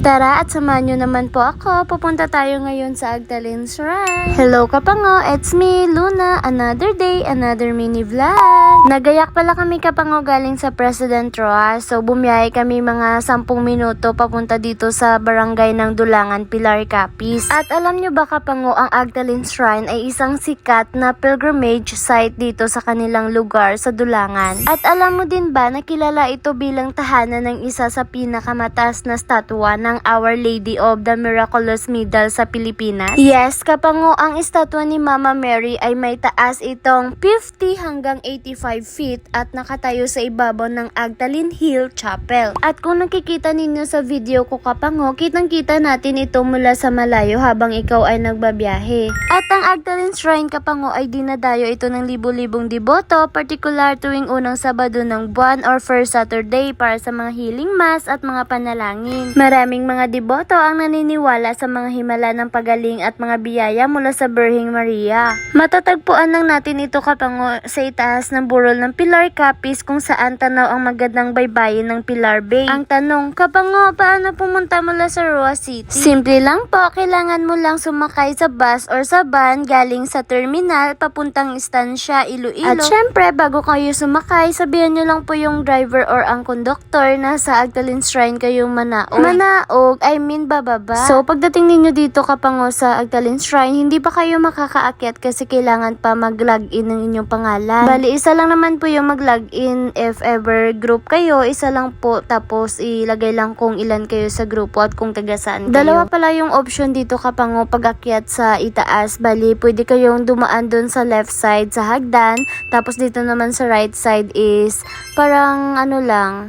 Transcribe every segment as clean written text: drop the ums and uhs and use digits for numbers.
Tara at samahan nyo naman po ako. Pupunta tayo ngayon sa Agdalene Shrine. Hello Kapango, it's me, Luna. Another day, another mini vlog. Nagayak pala kami Kapango galing sa President Roa. So bumiyahe kami mga 10 minuto papunta dito sa barangay ng Dulangan, Pilar Capiz. At alam nyo ba Kapango, ang Agdalene Shrine ay isang sikat na pilgrimage site dito sa kanilang lugar sa Dulangan. At alam mo din ba na kilala ito bilang tahanan ng isa sa pinakamataas na statwa ng Our Lady of the Miraculous Medal sa Pilipinas? Yes, Kapango, ang estatwa ni Mama Mary ay may taas itong 50 hanggang 85 feet at nakatayo sa ibabaw ng Agdalene Hill Chapel. At kung nakikita ninyo sa video ko Kapango, kitang-kita natin ito mula sa malayo habang ikaw ay nagbabiyahe. At ang Agdalene Shrine Kapango ay dinadayo ito ng libo-libong deboto, particular tuwing unang Sabado ng buwan or first Saturday para sa mga healing mass at mga panalangin. Maraming mga deboto ang naniniwala sa mga himala ng pagaling at mga biyaya mula sa Birheng Maria. Matatagpuan lang natin ito Kapango sa itaas ng burol ng Pilar Capiz kung saan tanaw ang magandang baybayin ng Pilar Bay. Ang tanong, Kapango, paano pumunta mula sa Roa City? Simple lang po, kailangan mo lang sumakay sa bus or sa van galing sa terminal papuntang istansya Iloilo. At syempre, bago kayo sumakay, sabihan nyo lang po yung driver or ang conductor na sa Agdalene Shrine kayong manaog, bababa. So, pagdating ninyo dito Kapango sa Agdalene Shrine, hindi pa kayo makakaakyat kasi kailangan pa mag-login ng inyong pangalan. Bali, isa lang naman po yung mag-login if ever group kayo, isa lang po, tapos ilagay lang kung ilan kayo sa grupo at kung taga saan kayo. Dalawa pala yung option dito Kapango pag-akyat sa itaas. Bali, pwede kayong dumaan dun sa left side sa hagdan, tapos dito naman sa right side is parang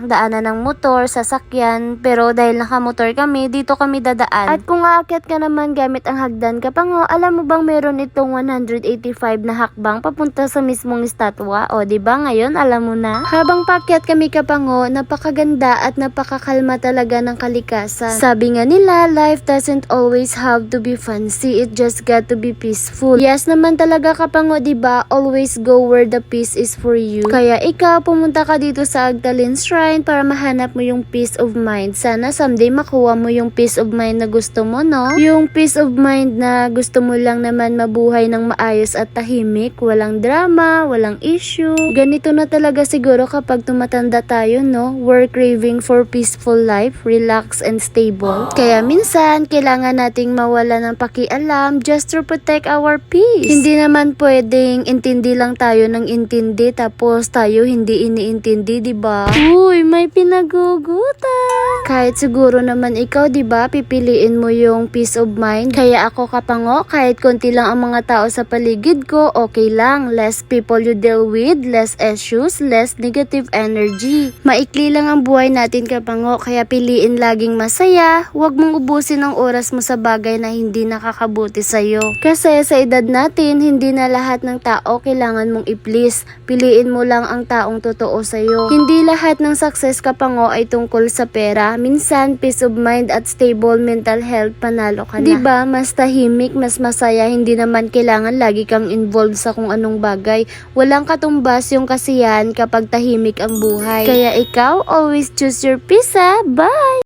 daanan ng motor, sasakyan, pero dahil nakamotor kami, dito kami dadaan. At kung aakyat ka naman gamit ang hagdan Kapango, alam mo bang meron itong 185 na hakbang papunta sa mismong estatwa? O diba ngayon alam mo na? Habang paakyat kami Kapango, napakaganda at napakakalma talaga ng kalikasan. Sabi nga nila, life doesn't always have to be fancy, it just got to be peaceful. Yes naman talaga Kapango, diba? Always go where the peace is for you. Kaya ikaw, pumunta ka dito sa Agdalene Shrine para mahanap mo yung peace of mind. Sana someday makuha mo yung peace of mind na gusto mo, no? Yung peace of mind na gusto mo lang naman mabuhay ng maayos at tahimik, walang drama, walang issue. Ganito na talaga siguro kapag tumatanda tayo, no? We're craving for peaceful life, relax and stable. Kaya minsan, kailangan nating mawala ng pakialam just to protect our peace. Hindi naman pwedeng intindi lang tayo ng intindi tapos tayo hindi iniintindi, diba? Uy, may pinagugutan. Kahit siguro naman ikaw, diba, pipiliin mo yung peace of mind. Kaya ako Kapango, kahit konti lang ang mga tao sa paligid ko, okay lang. Less people you deal with, less issues, less negative energy. Maikli lang ang buhay natin Kapango, kaya piliin laging masaya. Huwag mong ubusin ang oras mo sa bagay na hindi nakakabuti sa'yo. Kasi sa edad natin, hindi na lahat ng tao kailangan mong i-please. Piliin mo lang ang taong totoo sa'yo. Hindi lahat ng success Kapango ay tungkol sa pera. Minsan, peace of mind at stable mental health, panalo ka na. Diba, mas tahimik, mas masaya, hindi naman kailangan lagi kang involved sa kung anong bagay. Walang katumbas yung kasiyahan kapag tahimik ang buhay. Kaya ikaw, always choose your peace, ha? Bye!